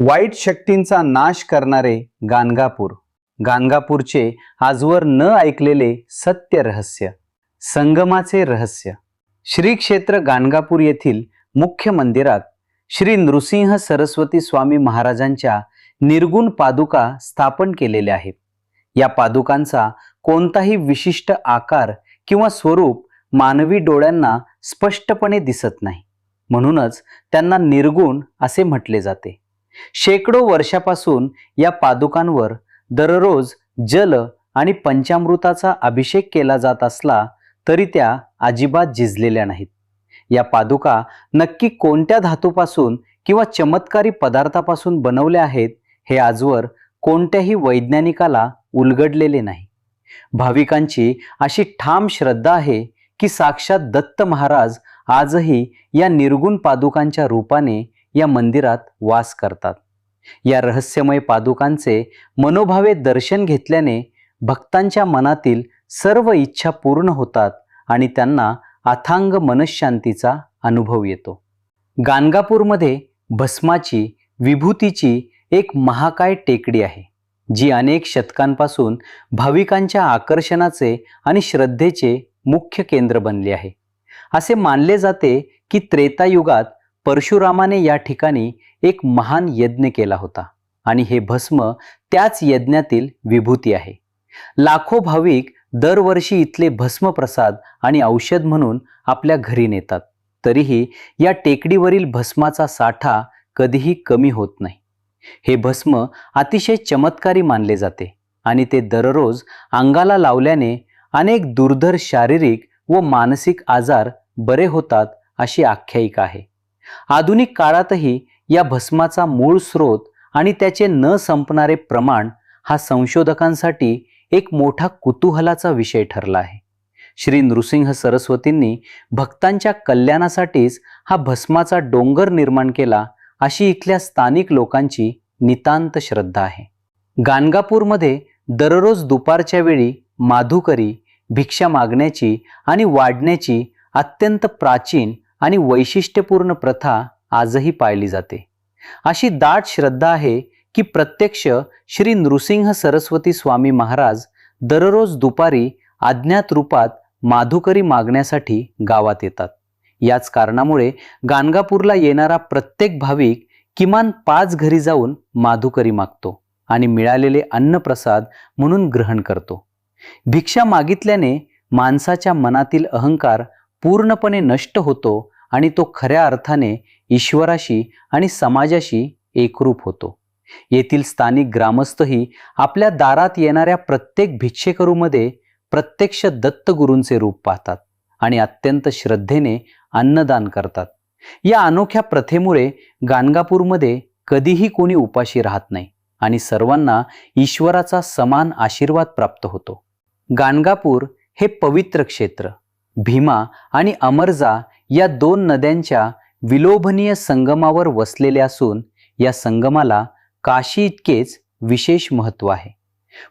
वाईट शक्तींचा नाश करणारे गाणगापूर. गाणगापूरचे आजवर न ऐकलेले सत्य रहस्य. संगमाचे रहस्य. श्री क्षेत्र गाणगापूर येथील मुख्य मंदिरात श्री नृसिंह सरस्वती स्वामी महाराजांच्या निर्गुण पादुका स्थापन केलेल्या आहेत. या पादुकांचा कोणताही विशिष्ट आकार किंवा स्वरूप मानवी डोळ्यांना स्पष्टपणे दिसत नाही, म्हणूनच त्यांना निर्गुण असे म्हटले जाते. शेकडो वर्षापासून या पादुकांवर दररोज जल आणि पंचामृताचा अभिषेक केला जात असला तरी त्या अजिबात झिजलेल्या नाहीत. या पादुका नक्की कोणत्या धातूपासून किंवा चमत्कारी पदार्थापासून बनवल्या आहेत हे आजवर कोणत्याही वैज्ञानिकाला उलगडलेले नाही. भाविकांची अशी ठाम श्रद्धा आहे की साक्षात दत्त महाराज आजही या निर्गुण पादुकांच्या रूपाने या मंदिरात वास करतात. या रहस्यमय पादुकांचे मनोभावे दर्शन घेतल्याने भक्तांच्या मनातील सर्व इच्छा पूर्ण होतात आणि त्यांना अथांग मनःशांतीचा अनुभव येतो. गाणगापूरमध्ये भस्माची, विभूतीची एक महाकाय टेकडी आहे, जी अनेक शतकांपासून भाविकांच्या आकर्षणाचे आणि श्रद्धेचे मुख्य केंद्र बनले आहे. असे मानले जाते की त्रेतायुगात परशुरामाने या ठिकाणी एक महान यज्ञ केला होता आणि हे भस्म त्याच यज्ञातील विभूती आहे. लाखो भाविक दरवर्षी इथले भस्म प्रसाद आणि औषध म्हणून आपल्या घरी नेतात. तरीही या टेकडीवरील भस्माचा साठा कधीही कमी होत नाही. हे भस्म अतिशय चमत्कारी मानले जाते आणि ते दररोज अंगाला लावल्याने अनेक दुर्धर शारीरिक व मानसिक आजार बरे होतात अशी आख्यायिका आहे. आधुनिक काळातही या भस्माचा मूळ स्रोत आणि त्याचे न संपणारे प्रमाण हा संशोधकांसाठी एक मोठा कुतूहलाचा विषय ठरला आहे. श्री नृसिंह सरस्वतींनी भक्तांच्या कल्याणासाठीच हा भस्माचा डोंगर निर्माण केला अशी इथल्या स्थानिक लोकांची नितांत श्रद्धा आहे. गाणगापूरमध्ये दररोज दुपारच्या वेळी माधुकरी, भिक्षा मागण्याची आणि वाढण्याची अत्यंत प्राचीन आणि वैशिष्ट्यपूर्ण प्रथा आजही पाळली जाते. अशी दाट श्रद्धा आहे की प्रत्यक्ष श्री नृसिंह सरस्वती स्वामी महाराज दररोज दुपारी अज्ञात रूपात माधुकरी मागण्यासाठी गावात येतात. याच कारणामुळे गाणगापूरला येणारा प्रत्येक भाविक किमान 5 घरी जाऊन माधुकरी मागतो आणि मिळालेले अन्नप्रसाद म्हणून ग्रहण करतो. भिक्षा मागितल्याने माणसाच्या मनातील अहंकार पूर्णपणे नष्ट होतो आणि तो खऱ्या अर्थाने ईश्वराशी आणि समाजाशी एकरूप होतो. येथील स्थानिक ग्रामस्थही आपल्या दारात येणाऱ्या प्रत्येक भिक्षेकरूमध्ये प्रत्यक्ष दत्तगुरूंचे रूप पाहतात आणि अत्यंत श्रद्धेने अन्नदान करतात. या अनोख्या प्रथेमुळे गाणगापूरमध्ये कधीही कोणी उपाशी राहत नाही आणि सर्वांना ईश्वराचा समान आशीर्वाद प्राप्त होतो. गाणगापूर हे पवित्र क्षेत्र भीमा आणि अमरजा या 2 नद्यांच्या विलोभनीय संगमावर वसलेले असून या संगमाला काशी इतकेच विशेष महत्त्व आहे.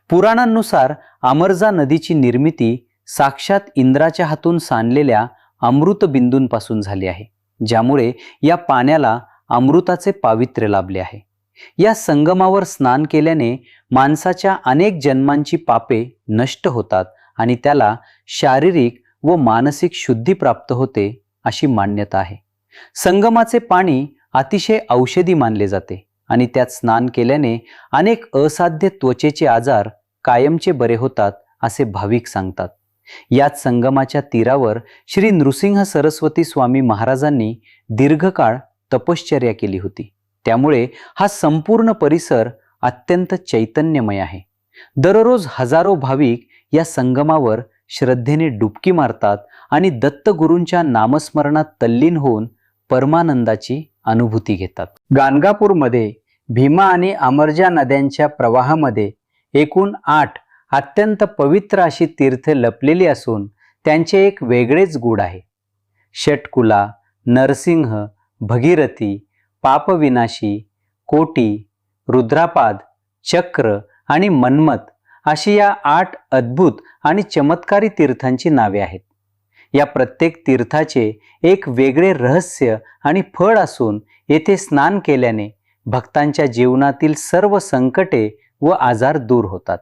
पुराणांनुसार अमरजा नदीची निर्मिती साक्षात इंद्राच्या हातून सांडलेल्या अमृतबिंदूंपासून झाली आहे, ज्यामुळे या पाण्याला अमृताचे पावित्र्य लाभले आहे. या संगमावर स्नान केल्याने माणसाच्या अनेक जन्मांची पापे नष्ट होतात आणि त्याला शारीरिक व मानसिक शुद्धी प्राप्त होते अशी मान्यता आहे. संगमाचे पाणी अतिशय औषधी मानले जाते आणि त्यात स्नान केल्याने अनेक असाध्य त्वचेचे आजार कायमचे बरे होतात असे भाविक सांगतात. याच संगमाच्या तीरावर श्री नृसिंह सरस्वती स्वामी महाराजांनी दीर्घकाळ तपश्चर्या केली होती. त्यामुळे हा संपूर्ण परिसर अत्यंत चैतन्यमय आहे. दररोज हजारो भाविक या संगमावर श्रद्धेने डुबकी मारतात आणि दत्तगुरूंच्या नामस्मरणात तल्लीन होऊन परमानंदाची अनुभूती घेतात. गाणगापूरमध्ये भीमा आणि अमरजा नद्यांच्या प्रवाहामध्ये एकूण 8 अत्यंत पवित्र अशी तीर्थे लपलेली असून त्यांचे एक वेगळेच गूढ आहे. षटकुला, नरसिंह, भगीरथी, पापविनाशी, कोटी, रुद्रापाद, चक्र आणि मन्मथ अशी या 8 अद्भुत आणि चमत्कारी तीर्थांची नावे आहेत. या प्रत्येक तीर्थाचे एक वेगळे रहस्य आणि फळ असून येथे स्नान केल्याने भक्तांच्या जीवनातील सर्व संकटे व आजार दूर होतात.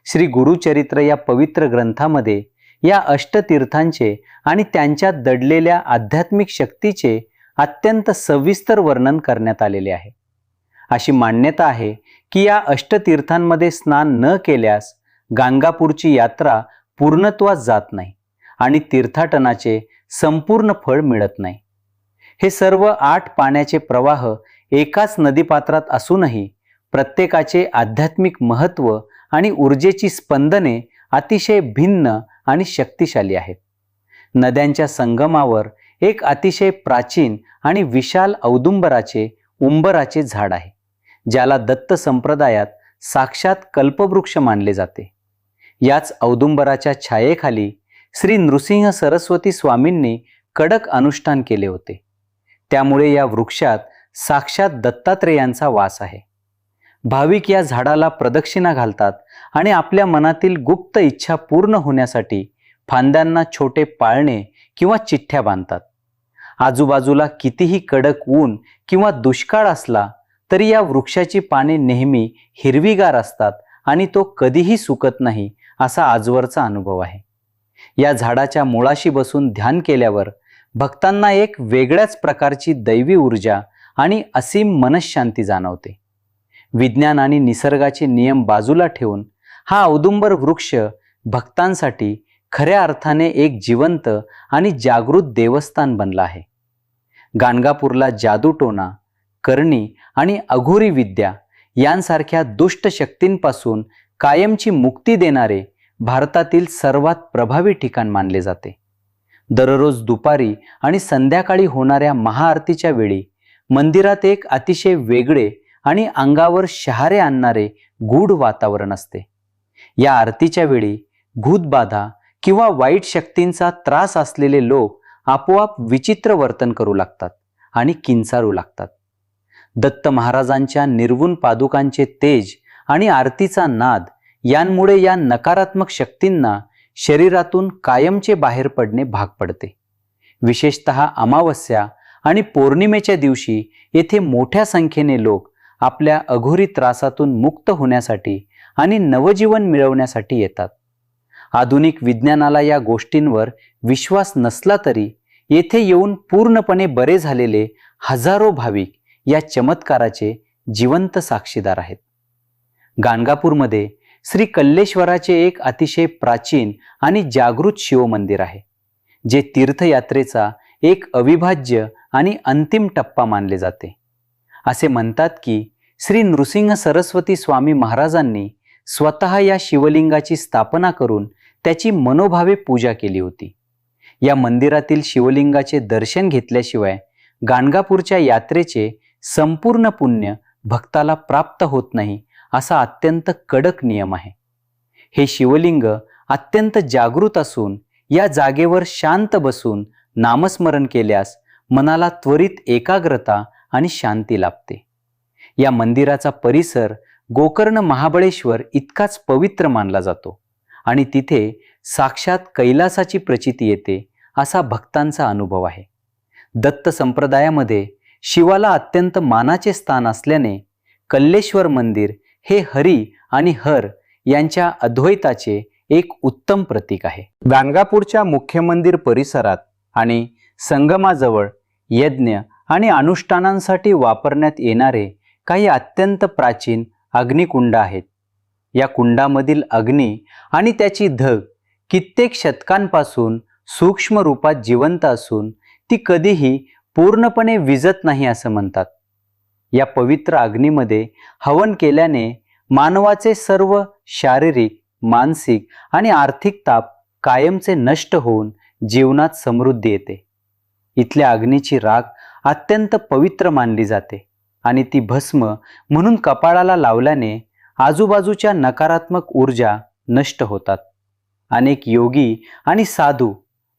श्री गुरुचरित्र या पवित्र ग्रंथामध्ये या अष्टतीर्थांचे आणि त्यांच्यात दडलेल्या आध्यात्मिक शक्तीचे अत्यंत सविस्तर वर्णन करण्यात आलेले आहे. अशी मान्यता आहे की या अष्टतीर्थांमध्ये स्नान न केल्यास गाणगापूरची यात्रा पूर्णत्वास जात नाही आणि तीर्थाटनाचे संपूर्ण फळ मिळत नाही. हे सर्व 8 पाण्याचे प्रवाह एकाच नदीपात्रात असूनही प्रत्येकाचे आध्यात्मिक महत्त्व आणि ऊर्जेची स्पंदने अतिशय भिन्न आणि शक्तिशाली आहेत. नद्यांच्या संगमावर एक अतिशय प्राचीन आणि विशाल औदुंबराचे उंबराचे झाड आहे, ज्याला दत्त संप्रदायात साक्षात कल्पवृक्ष मानले जाते. याच औदुंबराच्या छायेखाली श्री नृसिंह सरस्वती स्वामींनी कडक अनुष्ठान केले होते. त्यामुळे या वृक्षात साक्षात दत्तात्रेयांचा वास आहे. भाविक या झाडाला प्रदक्षिणा घालतात आणि आपल्या मनातील गुप्त इच्छा पूर्ण होण्यासाठी फांद्यांना छोटे पाळणे किंवा चिठ्ठ्या बांधतात. आजूबाजूला कितीही कडक ऊन किंवा दुष्काळ असला तरी या वृक्षाची पाने नेहमी हिरवीगार असतात आणि तो कधीही सुकत नाही, असा आजवरचा अनुभव आहे. या झाडाच्या मुळाशी बसून ध्यान केल्यावर भक्तांना एक वेगळ्याच प्रकारची दैवी ऊर्जा आणि असीम मनःशांती जाणवते. विज्ञान आणि निसर्गाचे नियम बाजूला ठेवून हा औदुंबर वृक्ष भक्तांसाठी खऱ्या अर्थाने एक जिवंत आणि जागृत देवस्थान बनला आहे. गाणगापूरला जादूटोणा, करणी आणि अघोरी विद्या यांसारख्या दुष्ट शक्तींपासून कायमची मुक्ती देणारे भारतातील सर्वात प्रभावी ठिकाण मानले जाते. दररोज दुपारी आणि संध्याकाळी होणाऱ्या महाआरतीच्या वेळी मंदिरात एक अतिशय वेगळे आणि अंगावर शहारे आणणारे गूढ वातावरण असते. या आरतीच्या वेळी भूतबाधा किंवा वाईट शक्तींचा त्रास असलेले लोक आपोआप विचित्र वर्तन करू लागतात आणि किंचारू लागतात. दत्त महाराजांच्या निर्गुण पादुकांचे तेज आणि आरतीचा नाद यांमुळे या नकारात्मक शक्तींना शरीरातून कायमचे बाहेर पडणे भाग पडते. विशेषतः अमावस्या आणि पौर्णिमेच्या दिवशी येथे मोठ्या संख्येने लोक आपल्या अघोरी त्रासातून मुक्त होण्यासाठी आणि नवजीवन मिळवण्यासाठी येतात. आधुनिक विज्ञानाला या गोष्टींवर विश्वास नसला तरी येथे येऊन पूर्णपणे बरे झालेले हजारो भाविक या चमत्काराचे जिवंत साक्षीदार आहेत. गाणगापूरमध्ये श्री कल्लेश्वराचे एक अतिशय प्राचीन आणि जागृत शिवमंदिर आहे, जे तीर्थयात्रेचा एक अविभाज्य आणि अंतिम टप्पा मानले जाते. असे म्हणतात की श्री नृसिंह सरस्वती स्वामी महाराजांनी स्वतः या शिवलिंगाची स्थापना करून त्याची मनोभावे पूजा केली होती. या मंदिरातील शिवलिंगाचे दर्शन घेतल्याशिवाय गाणगापूरच्या यात्रेचे संपूर्ण पुण्य भक्ताला प्राप्त होत नाही, असा अत्यंत कडक नियम आहे. हे शिवलिंग अत्यंत जागृत असून या जागेवर शांत बसून नामस्मरण केल्यास मनाला त्वरित एकाग्रता आणि शांती लाभते. या मंदिराचा परिसर गोकर्ण महाबळेश्वर इतकाच पवित्र मानला जातो आणि तिथे साक्षात कैलासाची प्रचिती येते, असा भक्तांचा अनुभव आहे. दत्त संप्रदायामध्ये शिवाला अत्यंत मानाचे स्थान असल्याने कल्लेश्वर मंदिर हे हरी आणि हर यांच्या अद्वैताचे एक उत्तम प्रतीक आहे. गाणगापूरच्या मुख्य मंदिर परिसरात आणि संगमाजवळ यज्ञ आणि अनुष्ठानांसाठी वापरण्यात येणारे काही अत्यंत प्राचीन अग्निकुंड आहेत. या कुंडामधील अग्नी आणि त्याची धग कित्येक शतकांपासून सूक्ष्म रूपात जिवंत असून ती कधीही पूर्णपणे विझत नाही असं म्हणतात. या पवित्र अग्नीमध्ये हवन केल्याने मानवाचे सर्व शारीरिक, मानसिक आणि आर्थिक ताप कायमचे नष्ट होऊन जीवनात समृद्धी येते. इथल्या अग्नीची राख अत्यंत पवित्र मानली जाते आणि ती भस्म म्हणून कपाळाला लावल्याने आजूबाजूच्या नकारात्मक ऊर्जा नष्ट होतात. अनेक योगी आणि साधू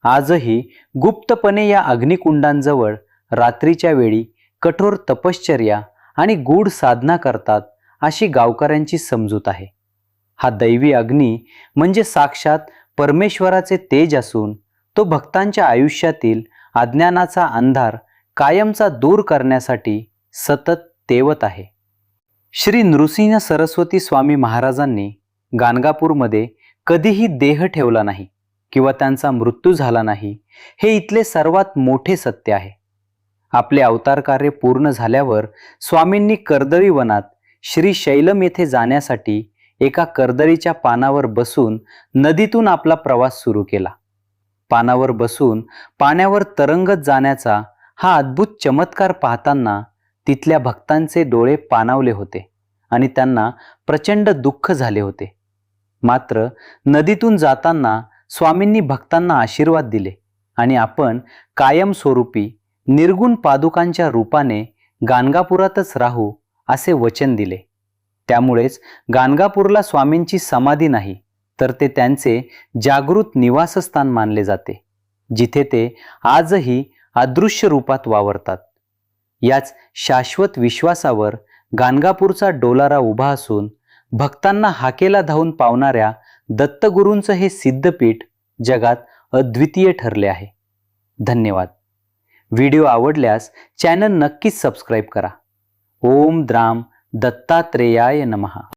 आजही गुप्तपणे या अग्निकुंडांजवळ रात्रीच्या वेळी कठोर तपश्चर्या आणि गूढ साधना करतात, अशी गावकऱ्यांची समजूत आहे. हा दैवी अग्नी म्हणजे साक्षात परमेश्वराचे तेज असून तो भक्तांच्या आयुष्यातील अज्ञानाचा अंधार कायमचा दूर करण्यासाठी सतत तेवत आहे. श्री नृसिंह सरस्वती स्वामी महाराजांनी गाणगापूरमध्ये कधीही देह ठेवला नाही किंवा त्यांचा मृत्यू झाला नाही, हे इथले सर्वात मोठे सत्य आहे. आपले अवतार कार्य पूर्ण झाल्यावर स्वामींनी कर्दळी वनात श्री शैलम येथे जाण्यासाठी एका कर्दळीच्या पानावर बसून नदीतून आपला प्रवास सुरू केला. पानावर बसून पाण्यावर तरंगत जाण्याचा हा अद्भुत चमत्कार पाहताना तिथल्या भक्तांचे डोळे पाणावले होते आणि त्यांना प्रचंड दुःख झाले होते. मात्र नदीतून जाताना स्वामींनी भक्तांना आशीर्वाद दिले आणि आपण कायमस्वरूपी निर्गुण पादुकांच्या रूपाने गाणगापुरातच राहू असे वचन दिले. त्यामुळेच गाणगापूरला स्वामींची समाधी नाही, तर ते त्यांचे जागृत निवासस्थान मानले जाते, जिथे ते आजही अदृश्य रूपात वावरतात. याच शाश्वत विश्वासावर गाणगापूरचा डोलारा उभा असून भक्तांना हाकेला धावून पावणाऱ्या दत्तगुरूंचं हे सिद्धपीठ जगात अद्वितीय ठरले आहे. धन्यवाद. व्हिडिओ आवडल्यास चॅनल नक्कीच सबस्क्राईब करा. ओम द्राम दत्तात्रेयाय नमः.